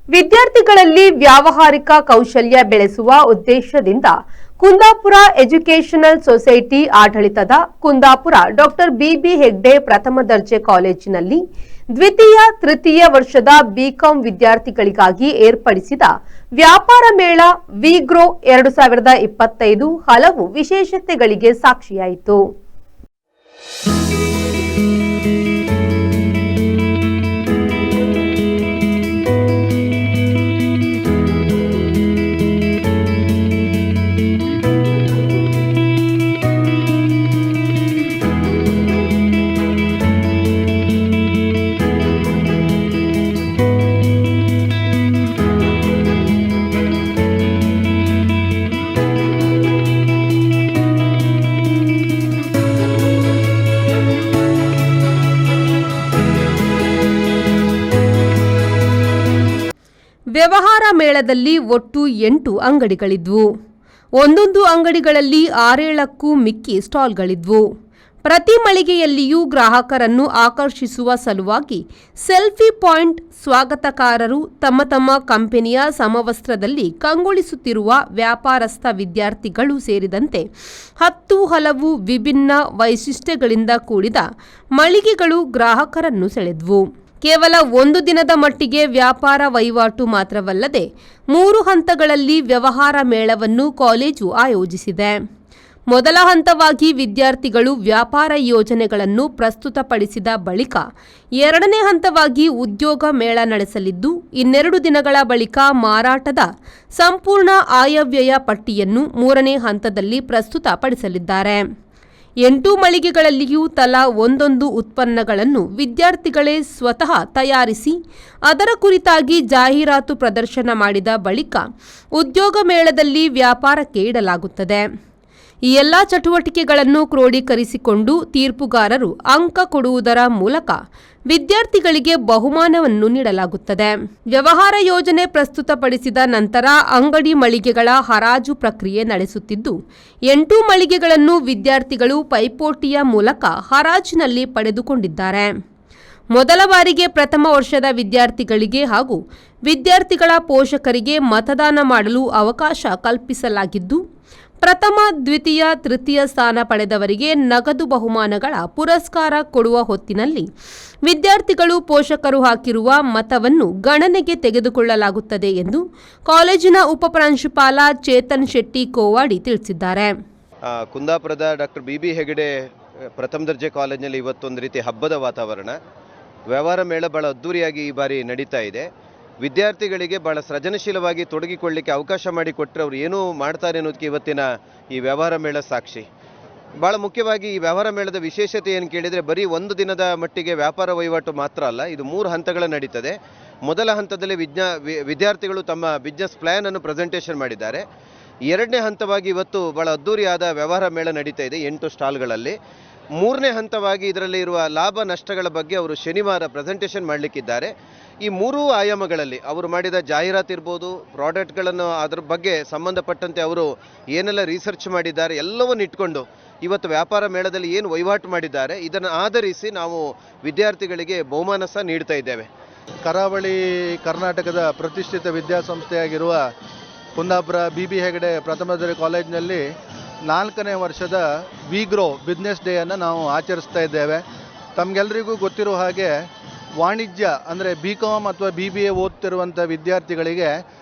ವಿದ್ಯಾರ್ಥಿಗಳಲ್ಲಿ ವ್ಯಾವಹಾರಿಕ ಕೌಶಲ್ಯ ಬೆಳೆಸುವ ಉದ್ದೇಶದಿಂದ ಕುಂದಾಪುರ ಎಜುಕೇಷನಲ್ ಸೊಸೈಟಿ ಆಡಳಿತದ ಕುಂದಾಪುರ ಡಾಕ್ಟರ್ ಬಿಬಿ ಹೆಗ್ಡೆ ಪ್ರಥಮ ದರ್ಜೆ ಕಾಲೇಜಿನಲ್ಲಿ ದ್ವಿತೀಯ ತೃತೀಯ ವರ್ಷದ ಬಿಕಾಂ ವಿದ್ಯಾರ್ಥಿಗಳಿಗಾಗಿ ಏರ್ಪಡಿಸಿದ ವ್ಯಾಪಾರ ಮೇಳ ವಿಗ್ರೋ 2025 ಹಲವು ವಿಶೇಷತೆಗಳಿಗೆ ಸಾಕ್ಷಿಯಾಯಿತು. ವ್ಯವಹಾರ ಮೇಳದಲ್ಲಿ ಒಟ್ಟು 8 ಅಂಗಡಿಗಳಿದ್ವು. ಒಂದೊಂದು ಅಂಗಡಿಗಳಲ್ಲಿ 6-7ಕ್ಕೂ ಮಿಕ್ಕಿ ಸ್ಟಾಲ್ಗಳಿದ್ವು. ಪ್ರತಿ ಮಳಿಗೆಯಲ್ಲಿಯೂ ಗ್ರಾಹಕರನ್ನು ಆಕರ್ಷಿಸುವ ಸಲುವಾಗಿ ಸೆಲ್ಫಿ ಪಾಯಿಂಟ್, ಸ್ವಾಗತಕಾರರು, ತಮ್ಮ ತಮ್ಮ ಕಂಪನಿಯ ಸಮವಸ್ತ್ರದಲ್ಲಿ ಕಂಗೊಳಿಸುತ್ತಿರುವ ವ್ಯಾಪಾರಸ್ಥ ವಿದ್ಯಾರ್ಥಿಗಳು ಸೇರಿದಂತೆ 10 ಹಲವು ವಿಭಿನ್ನ ವೈಶಿಷ್ಟ್ಯಗಳಿಂದ ಕೂಡಿದ ಮಳಿಗೆಗಳು ಗ್ರಾಹಕರನ್ನು ಸೆಳೆದ್ವು. ಕೇವಲ ಒಂದು ದಿನದ ಮಟ್ಟಿಗೆ ವ್ಯಾಪಾರ ವಹಿವಾಟು ಮಾತ್ರವಲ್ಲದೆ 3 ಹಂತಗಳಲ್ಲಿ ವ್ಯವಹಾರ ಮೇಳವನ್ನು ಕಾಲೇಜು ಆಯೋಜಿಸಿದೆ. ಮೊದಲ ಹಂತವಾಗಿ ವಿದ್ಯಾರ್ಥಿಗಳು ವ್ಯಾಪಾರ ಯೋಜನೆಗಳನ್ನು ಪ್ರಸ್ತುತಪಡಿಸಿದ ಬಳಿಕ 2ನೇ ಹಂತವಾಗಿ ಉದ್ಯೋಗ ಮೇಳ ನಡೆಸಲಿದ್ದು, ಇನ್ನೆರಡು ದಿನಗಳ ಬಳಿಕ ಮಾರಾಟದ ಸಂಪೂರ್ಣ ಆಯವ್ಯಯ ಪಟ್ಟಿಯನ್ನು 3ನೇ ಹಂತದಲ್ಲಿ ಪ್ರಸ್ತುತಪಡಿಸಲಿದ್ದಾರೆ. 8 ಮಳಿಗೆಗಳಲ್ಲಿಯೂ ತಲಾ ಒಂದೊಂದು ಉತ್ಪನ್ನಗಳನ್ನು ವಿದ್ಯಾರ್ಥಿಗಳೇ ಸ್ವತಃ ತಯಾರಿಸಿ ಅದರ ಕುರಿತಾಗಿ ಜಾಹೀರಾತು ಪ್ರದರ್ಶನ ಮಾಡಿದ ಬಳಿಕ ಉದ್ಯೋಗ ಮೇಳದಲ್ಲಿ ವ್ಯಾಪಾರಕ್ಕೆ ಇಡಲಾಗುತ್ತದೆ. ಈ ಎಲ್ಲ ಚಟುವಟಿಕೆಗಳನ್ನು ಕ್ರೋಢೀಕರಿಸಿಕೊಂಡು ತೀರ್ಪುಗಾರರು ಅಂಕ ಕೊಡುವುದರ ಮೂಲಕ ವಿದ್ಯಾರ್ಥಿಗಳಿಗೆ ಬಹುಮಾನವನ್ನು ನೀಡಲಾಗುತ್ತದೆ. ವ್ಯವಹಾರ ಯೋಜನೆ ಪ್ರಸ್ತುತಪಡಿಸಿದ ನಂತರ ಅಂಗಡಿ ಮಳಿಗೆಗಳ ಹರಾಜು ಪ್ರಕ್ರಿಯೆ ನಡೆಸುತ್ತಿದ್ದು, 8 ಮಳಿಗೆಗಳನ್ನು ವಿದ್ಯಾರ್ಥಿಗಳು ಪೈಪೋಟಿಯ ಮೂಲಕ ಹರಾಜಿನಲ್ಲಿ ಪಡೆದುಕೊಂಡಿದ್ದಾರೆ. ಮೊದಲ ಬಾರಿಗೆ ಪ್ರಥಮ ವರ್ಷದ ವಿದ್ಯಾರ್ಥಿಗಳಿಗೆ ಹಾಗೂ ವಿದ್ಯಾರ್ಥಿಗಳ ಪೋಷಕರಿಗೆ ಮತದಾನ ಮಾಡಲು ಅವಕಾಶ ಕಲ್ಪಿಸಲಾಗಿದ್ದು, ಪ್ರಥಮ, ದ್ವಿತೀಯ, ತೃತೀಯ ಸ್ಥಾನ ಪಡೆದವರಿಗೆ ನಗದು ಬಹುಮಾನಗಳ ಪುರಸ್ಕಾರ ಕೊಡುವ ಹೊತ್ತಿನಲ್ಲಿ ವಿದ್ಯಾರ್ಥಿಗಳು ಪೋಷಕರು ಹಾಕಿರುವ ಮತವನ್ನು ಗಣನೆಗೆ ತೆಗೆದುಕೊಳ್ಳಲಾಗುತ್ತದೆ ಎಂದು ಕಾಲೇಜಿನ ಉಪಪ್ರಾಂಶುಪಾಲ ಚೇತನ್ ಶೆಟ್ಟಿ ಕೋವಾಡಿ ತಿಳಿಸಿದ್ದಾರೆ. ಕುಂದಾಪುರದ ಡಾಕ್ಟರ್ ಬಿಬಿ ಹೆಗಡೆ ಪ್ರಥಮ ದರ್ಜೆ ಕಾಲೇಜಿನಲ್ಲಿ ಇವತ್ತೊಂದು ರೀತಿ ಹಬ್ಬದ ವಾತಾವರಣ. ವ್ಯವಹಾರ ಮೇಳ ಬಹಳ ಅದ್ದೂರಿಯಾಗಿ ಈ ಬಾರಿ ನಡೀತಾ ಇದೆ. ವಿದ್ಯಾರ್ಥಿಗಳಿಗೆ ಭಾಳ ಸೃಜನಶೀಲವಾಗಿ ತೊಡಗಿಕೊಳ್ಳಿಕ್ಕೆ ಅವಕಾಶ ಮಾಡಿಕೊಟ್ಟರೆ ಅವರು ಏನೂ ಮಾಡ್ತಾರೆ ಅನ್ನೋದಕ್ಕೆ ಇವತ್ತಿನ ಈ ವ್ಯವಹಾರ ಮೇಳ ಸಾಕ್ಷಿ. ಭಾಳ ಮುಖ್ಯವಾಗಿ ಈ ವ್ಯವಹಾರ ಮೇಳದ ವಿಶೇಷತೆ ಏನು ಕೇಳಿದರೆ, ಬರೀ ಒಂದು ದಿನದ ಮಟ್ಟಿಗೆ ವ್ಯಾಪಾರ ವಹಿವಾಟು ಮಾತ್ರ ಅಲ್ಲ, ಇದು 3 ಹಂತಗಳ ನಡೀತದೆ. ಮೊದಲ ಹಂತದಲ್ಲಿ ವಿದ್ಯಾರ್ಥಿಗಳು ತಮ್ಮ ಬಿಸ್ನೆಸ್ ಪ್ಲ್ಯಾನನ್ನು ಪ್ರೆಸೆಂಟೇಷನ್ ಮಾಡಿದ್ದಾರೆ. 2ನೇ ಹಂತವಾಗಿ ಇವತ್ತು ಭಾಳ ಅದ್ದೂರಿಯಾದ ವ್ಯವಹಾರ ಮೇಳ ನಡೀತಾ ಇದೆ 8 ಸ್ಟಾಲ್ಗಳಲ್ಲಿ. 3ನೇ ಹಂತವಾಗಿ ಇದರಲ್ಲಿ ಇರುವ ಲಾಭ ನಷ್ಟಗಳ ಬಗ್ಗೆ ಅವರು ಶನಿವಾರ ಪ್ರೆಸೆಂಟೇಷನ್ ಮಾಡಲಿಕ್ಕಿದ್ದಾರೆ. ಈ 3 ಆಯಾಮಗಳಲ್ಲಿ ಅವರು ಮಾಡಿದ ಜಾಹೀರಾತು ಇರ್ಬೋದು, ಪ್ರಾಡಕ್ಟ್ಗಳನ್ನು ಅದ್ರ ಬಗ್ಗೆ ಸಂಬಂಧಪಟ್ಟಂತೆ ಅವರು ಏನೆಲ್ಲ ರಿಸರ್ಚ್ ಮಾಡಿದ್ದಾರೆ ಎಲ್ಲವನ್ನು ಇಟ್ಕೊಂಡು ಇವತ್ತು ವ್ಯಾಪಾರ ಮೇಳದಲ್ಲಿ ಏನು ವಹಿವಾಟು ಮಾಡಿದ್ದಾರೆ ಇದನ್ನು ಆಧರಿಸಿ ನಾವು ವಿದ್ಯಾರ್ಥಿಗಳಿಗೆ ಬಹುಮಾನ ಸಹ ನೀಡ್ತಾ ಇದ್ದೇವೆ. ಕರಾವಳಿ ಕರ್ನಾಟಕದ ಪ್ರತಿಷ್ಠಿತ ವಿದ್ಯಾಸಂಸ್ಥೆಯಾಗಿರುವ ಕುಂದಾಪುರ ಬಿಬಿ ಹೆಗಡೆ ಪ್ರಥಮ ದರ್ಜೆ ಕಾಲೇಜಿನಲ್ಲಿ 4ನೇ ವರ್ಷದ ವಿಗ್ರೋ ಬಿಸ್ನೆಸ್ ಡೇಯನ್ನು ನಾವು ಆಚರಿಸ್ತಾ ಇದ್ದೇವೆ. ತಮಗೆಲ್ಲರಿಗೂ ಗೊತ್ತಿರೋ ಹಾಗೆ ವಾಣಿಜ್ಯ ಅಂದರೆ ಬಿಕಾಮ್ ಅಥವಾ BBA ಓದ್ತಿರುವಂಥ ವಿದ್ಯಾರ್ಥಿಗಳಿಗೆ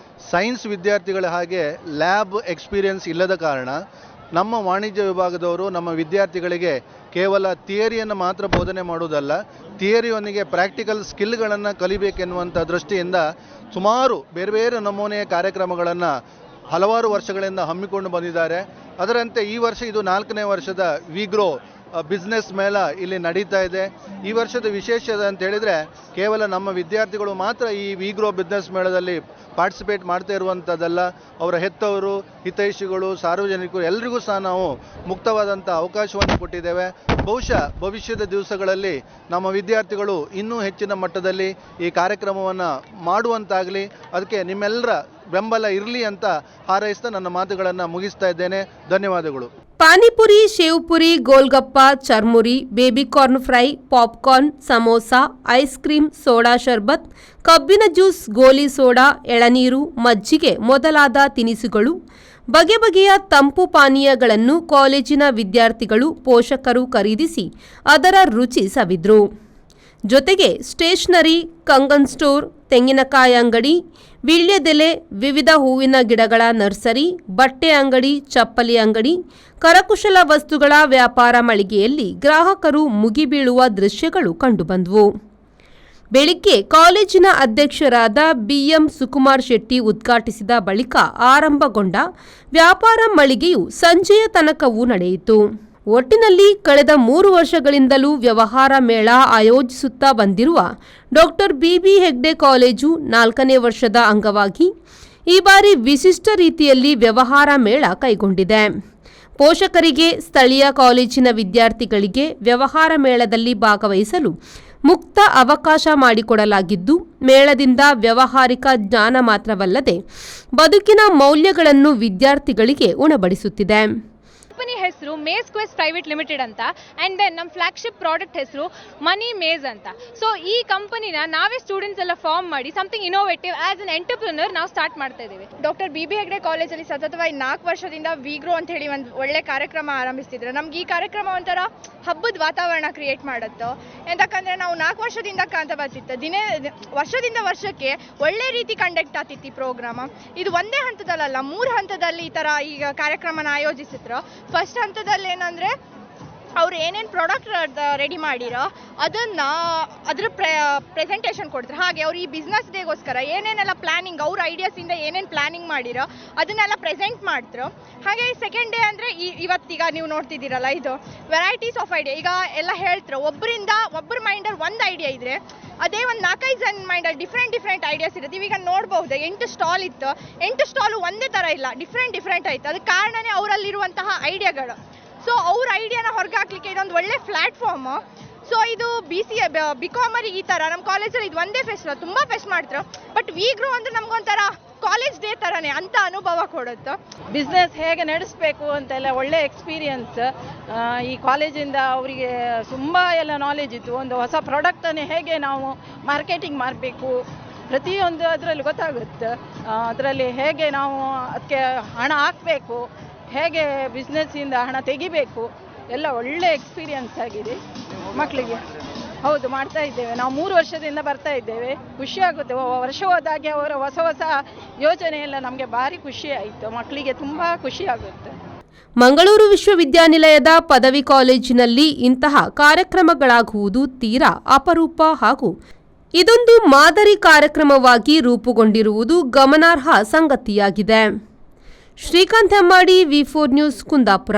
ಸೈನ್ಸ್ ವಿದ್ಯಾರ್ಥಿಗಳ ಹಾಗೆ ಲ್ಯಾಬ್ ಎಕ್ಸ್ಪೀರಿಯನ್ಸ್ ಇಲ್ಲದ ಕಾರಣ ನಮ್ಮ ವಾಣಿಜ್ಯ ವಿಭಾಗದವರು ನಮ್ಮ ವಿದ್ಯಾರ್ಥಿಗಳಿಗೆ ಕೇವಲ ಥಿಯರಿಯನ್ನು ಮಾತ್ರ ಬೋಧನೆ ಮಾಡುವುದಲ್ಲ, ಥಿಯರಿಯೊಂದಿಗೆ ಪ್ರಾಕ್ಟಿಕಲ್ ಸ್ಕಿಲ್ಗಳನ್ನು ಕಲಿಬೇಕೆನ್ನುವಂಥ ದೃಷ್ಟಿಯಿಂದ ಸುಮಾರು ಬೇರೆ ಬೇರೆ ನಮೂನೆಯ ಕಾರ್ಯಕ್ರಮಗಳನ್ನು ಹಲವಾರು ವರ್ಷಗಳಿಂದ ಹಮ್ಮಿಕೊಂಡು ಬಂದಿದ್ದಾರೆ. ಅದರಂತೆ ಈ ವರ್ಷ ಇದು 4ನೇ ವರ್ಷದ ವಿಗ್ರೋ ಬಿಸ್ನೆಸ್ ಮೇಳ ಇಲ್ಲಿ ನಡೀತಾ ಇದೆ. ಈ ವರ್ಷದ ವಿಶೇಷ ಅಂತ ಹೇಳಿದರೆ ಕೇವಲ ನಮ್ಮ ವಿದ್ಯಾರ್ಥಿಗಳು ಮಾತ್ರ ಈ ವಿಗ್ರೋ ಬಿಸ್ನೆಸ್ ಮೇಳದಲ್ಲಿ ಪಾರ್ಟಿಸಿಪೇಟ್ ಮಾಡ್ತಾ ಇರುವಂಥದ್ದಲ್ಲ, ಅವರ ಹೆತ್ತವರು, ಹಿತೈಷಿಗಳು, ಸಾರ್ವಜನಿಕರು ಎಲ್ಲರಿಗೂ ಸಹ ನಾವು ಮುಕ್ತವಾದಂಥ ಅವಕಾಶವನ್ನು ಕೊಟ್ಟಿದ್ದೇವೆ. ಬಹುಶಃ ಭವಿಷ್ಯದ ದಿವಸಗಳಲ್ಲಿ ನಮ್ಮ ವಿದ್ಯಾರ್ಥಿಗಳು ಇನ್ನೂ ಹೆಚ್ಚಿನ ಮಟ್ಟದಲ್ಲಿ ಈ ಕಾರ್ಯಕ್ರಮವನ್ನು ಮಾಡುವಂತಾಗಲಿ, ಅದಕ್ಕೆ ನಿಮ್ಮೆಲ್ಲರ ಬೆಂಬಲ ಇರಲಿ ಅಂತ ಹಾರೈಸ್ತಾ ನನ್ನ ಮಾತುಗಳನ್ನು ಮುಗಿಸ್ತಾ ಇದ್ದೇನೆ. ಧನ್ಯವಾದಗಳು. Panipuri, sevpuri, golgappa, churmuri, baby corn fry, popcorn, samosa, ice cream, soda sharbat, ಕಬ್ಬಿನ ಜ್ಯೂಸ್, ಗೋಲಿ ಸೋಡಾ, ಎಳನೀರು, ಮಜ್ಜಿಗೆ ಮೊದಲಾದ ತಿನಿಸುಗಳು, ಬಗೆ ಬಗೆಯ ತಂಪು ಪಾನೀಯಗಳನ್ನು ಕಾಲೇಜಿನ ವಿದ್ಯಾರ್ಥಿಗಳು, ಪೋಷಕರು ಖರೀದಿಸಿ ಅದರ ರುಚಿ ಸವಿದ್ರು. ಜೊತೆಗೆ ಸ್ಟೇಷನರಿ, ಕಂಗನ್ ಸ್ಟೋರ್, ತೆಂಗಿನಕಾಯಿ ಅಂಗಡಿ, ವೀಳ್ಯದೆಲೆ, ವಿವಿಧ ಹೂವಿನ ಗಿಡಗಳ ನರ್ಸರಿ, ಬಟ್ಟೆ ಅಂಗಡಿ, ಚಪ್ಪಲಿ ಅಂಗಡಿ, ಕರಕುಶಲ ವಸ್ತುಗಳ ವ್ಯಾಪಾರ ಮಳಿಗೆಯಲ್ಲಿ ಗ್ರಾಹಕರು ಮುಗಿಬೀಳುವ ದೃಶ್ಯಗಳು ಕಂಡುಬಂದವು. ಬೆಳಿಗ್ಗೆ ಕಾಲೇಜಿನ ಅಧ್ಯಕ್ಷರಾದ ಬಿಎಂ ಸುಕುಮಾರ್ ಶೆಟ್ಟಿ ಉದ್ಘಾಟಿಸಿದ ಬಳಿಕ ಆರಂಭಗೊಂಡ ವ್ಯಾಪಾರ ಮಳಿಗೆಯು ಸಂಜೆಯ ತನಕವೂ ನಡೆಯಿತು. ಒಟ್ಟಿನಲ್ಲಿ ಕಳೆದ 3 ವರ್ಷಗಳಿಂದಲೂ ವ್ಯವಹಾರ ಮೇಳ ಆಯೋಜಿಸುತ್ತಾ ಬಂದಿರುವ ಡಾಕ್ಟರ್ ಬಿಬಿ ಹೆಗ್ಡೆ ಕಾಲೇಜು 4ನೇ ವರ್ಷದ ಅಂಗವಾಗಿ ಈ ಬಾರಿ ವಿಶಿಷ್ಟ ರೀತಿಯಲ್ಲಿ ವ್ಯವಹಾರ ಮೇಳ ಕೈಗೊಂಡಿದೆ. ಪೋಷಕರಿಗೆ, ಸ್ಥಳೀಯ ಕಾಲೇಜಿನ ವಿದ್ಯಾರ್ಥಿಗಳಿಗೆ ವ್ಯವಹಾರ ಮೇಳದಲ್ಲಿ ಭಾಗವಹಿಸಲು ಮುಕ್ತ ಅವಕಾಶ ಮಾಡಿಕೊಡಲಾಗಿದ್ದು, ಮೇಳದಿಂದ ವ್ಯಾವಹಾರಿಕ ಜ್ಞಾನ ಮಾತ್ರವಲ್ಲದೆ ಬದುಕಿನ ಮೌಲ್ಯಗಳನ್ನು ವಿದ್ಯಾರ್ಥಿಗಳಿಗೆ ಉಣಬಡಿಸುತ್ತಿದೆ. ಕಂಪನಿ ಹೆಸರು ಮೇಸ್ ಕ್ವೆಸ್ಟ್ ಪ್ರೈವೇಟ್ ಲಿಮಿಟೆಡ್ ಅಂತ, ಆ್ಯಂಡ್ ದೆನ್ ನಮ್ಮ ಫ್ಲಾಗ್ಶಿಪ್ ಪ್ರಾಡಕ್ಟ್ ಹೆಸರು ಮನಿ ಮೇಸ್ ಅಂತ. ಸೊ ಈ ಕಂಪನಿನ ನಾವೇ ಸ್ಟೂಡೆಂಟ್ಸ್ ಎಲ್ಲ ಫಾರ್ಮ್ ಮಾಡಿ something innovative as an entrepreneur ನಾವು ಸ್ಟಾರ್ಟ್ ಮಾಡ್ತಾ ಇದ್ದೀವಿ. ಡಾಕ್ಟರ್ ಬಿ ಬಿ ಹೆಗ್ಡೆ ಕಾಲೇಜಲ್ಲಿ ಸತತವಾಗಿ 4 ವರ್ಷದಿಂದ ವಿಗ್ರೋ ಅಂತ ಹೇಳಿ ಒಂದು ಒಳ್ಳೆ ಕಾರ್ಯಕ್ರಮ ಆರಂಭಿಸ್ತಿದ್ರು. ನಮ್ಗೆ ಈ ಕಾರ್ಯಕ್ರಮ ಒಂಥರ ಹಬ್ಬದ ವಾತಾವರಣ ಕ್ರಿಯೇಟ್ ಮಾಡುತ್ತೋ. ಎಂತಕ್ಕಂದ್ರೆ ನಾವು 4 ವರ್ಷದಿಂದ ಕಾಂತ ಬರ್ತಿತ್ತು, ವರ್ಷದಿಂದ ವರ್ಷಕ್ಕೆ ಒಳ್ಳೆ ರೀತಿ ಕಂಡಕ್ಟ್ ಆಗ್ತಿತ್ತು ಈ ಪ್ರೋಗ್ರಾಮ್. ಇದು ಒಂದೇ ಹಂತದಲ್ಲ, 3 ಹಂತದಲ್ಲಿ ಈ ಥರ ಈಗ ಕಾರ್ಯಕ್ರಮನ ಆಯೋಜಿಸಿದ್ರು. ಫಸ್ಟ್ ಹಂತದಲ್ಲಿ ಏನಂದರೆ ಅವ್ರು ಏನೇನು ಪ್ರಾಡಕ್ಟ್ ರೆಡಿ ಮಾಡಿರೋ ಅದ್ರ ಪ್ರೆಸೆಂಟೇಷನ್ ಕೊಡ್ತಾರೆ. ಹಾಗೆ ಅವ್ರು ಈ ಬಿಸ್ನೆಸ್ ಡೇಗೋಸ್ಕರ ಏನೇನೆಲ್ಲ ಪ್ಲ್ಯಾನಿಂಗ್, ಅವ್ರ ಐಡಿಯಾಸಿಂದ ಏನೇನು ಪ್ಲ್ಯಾನಿಂಗ್ ಮಾಡಿರೋ ಅದನ್ನೆಲ್ಲ ಪ್ರೆಸೆಂಟ್ ಮಾಡ್ತಾರೆ. ಹಾಗೆ ಸೆಕೆಂಡ್ ಡೇ ಅಂದರೆ ಇವತ್ತೀಗ ನೀವು ನೋಡ್ತಿದ್ದೀರಲ್ಲ, ಇದು ವೆರೈಟೀಸ್ ಆಫ್ ಐಡಿಯಾ. ಈಗ ಎಲ್ಲ ಹೇಳ್ತಾರೆ, ಒಬ್ಬರ ಮೈಂಡಲ್ಲಿ ಒಂದು ಐಡಿಯಾ ಇದ್ದರೆ ಅದೇ ಒಂದು 4-5 ಜನ ಮೈಂಡಲ್ಲಿ ಡಿಫ್ರೆಂಟ್ ಐಡಿಯಾಸ್ ಇರುತ್ತೆ. ಈಗ ನೋಡ್ಬೋದು 8 ಸ್ಟಾಲ್ ಇತ್ತು, 8 ಸ್ಟಾಲು ಒಂದೇ ಥರ ಇಲ್ಲ, ಡಿಫ್ರೆಂಟ್ ಆಯಿತು. ಅದಕ್ಕೆ ಕಾರಣನೇ ಅವರಲ್ಲಿರುವಂತಹ ಐಡಿಯಾಗಳು. ಸೊ ಅವ್ರ ಐಡಿಯಾನ ಹೊರಗೆ ಹಾಕ್ಲಿಕ್ಕೆ ಇದೊಂದು ಒಳ್ಳೆ ಪ್ಲ್ಯಾಟ್ಫಾರ್ಮು. ಸೊ ಇದು ಬಿಕಾಮರಿಗೆ ಈ ಥರ ನಮ್ಮ ಕಾಲೇಜಲ್ಲಿ ಇದು ಒಂದೇ ಫೆಸ್ಟ್, ತುಂಬ ಫೆಸ್ಟ್ ಮಾಡ್ತಾರೆ. ಬಟ್ ವಿಗ್ರೋ ಅಂದರೆ ನಮಗೊಂಥರ ಕಾಲೇಜ್ ಡೇ ಥರನೇ ಅಂತ ಅನುಭವ ಕೊಡುತ್ತೆ. ಬಿಸ್ನೆಸ್ ಹೇಗೆ ನಡೆಸಬೇಕು ಅಂತೆಲ್ಲ ಒಳ್ಳೆ ಎಕ್ಸ್ಪೀರಿಯನ್ಸ್. ಈ ಕಾಲೇಜಿಂದ ಅವರಿಗೆ ತುಂಬ ಎಲ್ಲ ನಾಲೆಜ್ ಇತ್ತು. ಒಂದು ಹೊಸ ಪ್ರಾಡಕ್ಟನ್ನು ಹೇಗೆ ನಾವು ಮಾರ್ಕೆಟಿಂಗ್ ಮಾಡಬೇಕು ಪ್ರತಿಯೊಂದು ಅದರಲ್ಲಿ ಗೊತ್ತಾಗುತ್ತೆ. ಅದರಲ್ಲಿ ಹೇಗೆ ನಾವು ಅದಕ್ಕೆ ಹಣ ಹಾಕಬೇಕು, ಹೇಗೆ ಬಿಸ್ನೆಸ್ಸಿಂದ ಹಣ ತೆಗಿಬೇಕು, ಎಲ್ಲ ಒಳ್ಳೆ ಎಕ್ಸ್ಪೀರಿಯನ್ಸ್ ಆಗಿದೆ ಮಕ್ಕಳಿಗೆ. ಹೌದು, ಮಾಡ್ತಾ ಇದ್ದೇವೆ. ನಾವು 3 ವರ್ಷದಿಂದ ಬರ್ತಾ ಇದ್ದೇವೆ. ಖುಷಿಯಾಗುತ್ತೆ. ವರ್ಷ ಹೋದಾಗೆ ಅವರ ಹೊಸ ಯೋಜನೆ ಎಲ್ಲ ನಮಗೆ ಭಾರಿ ಖುಷಿ ಆಯಿತು. ಮಕ್ಕಳಿಗೆ ತುಂಬ ಖುಷಿಯಾಗುತ್ತೆ. ಮಂಗಳೂರು ವಿಶ್ವವಿದ್ಯಾನಿಲಯದ ಪದವಿ ಕಾಲೇಜಿನಲ್ಲಿ ಇಂತಹ ಕಾರ್ಯಕ್ರಮಗಳಾಗುವುದು ತೀರಾ ಅಪರೂಪ ಹಾಗೂ ಇದೊಂದು ಮಾದರಿ ಕಾರ್ಯಕ್ರಮವಾಗಿ ರೂಪುಗೊಂಡಿರುವುದು ಗಮನಾರ್ಹ ಸಂಗತಿಯಾಗಿದೆ. ಶ್ರೀಕಾಂತ್ ಹೆಮ್ಮಾಡಿ, ವಿ4 ನ್ಯೂಸ್, ಕುಂದಾಪುರ.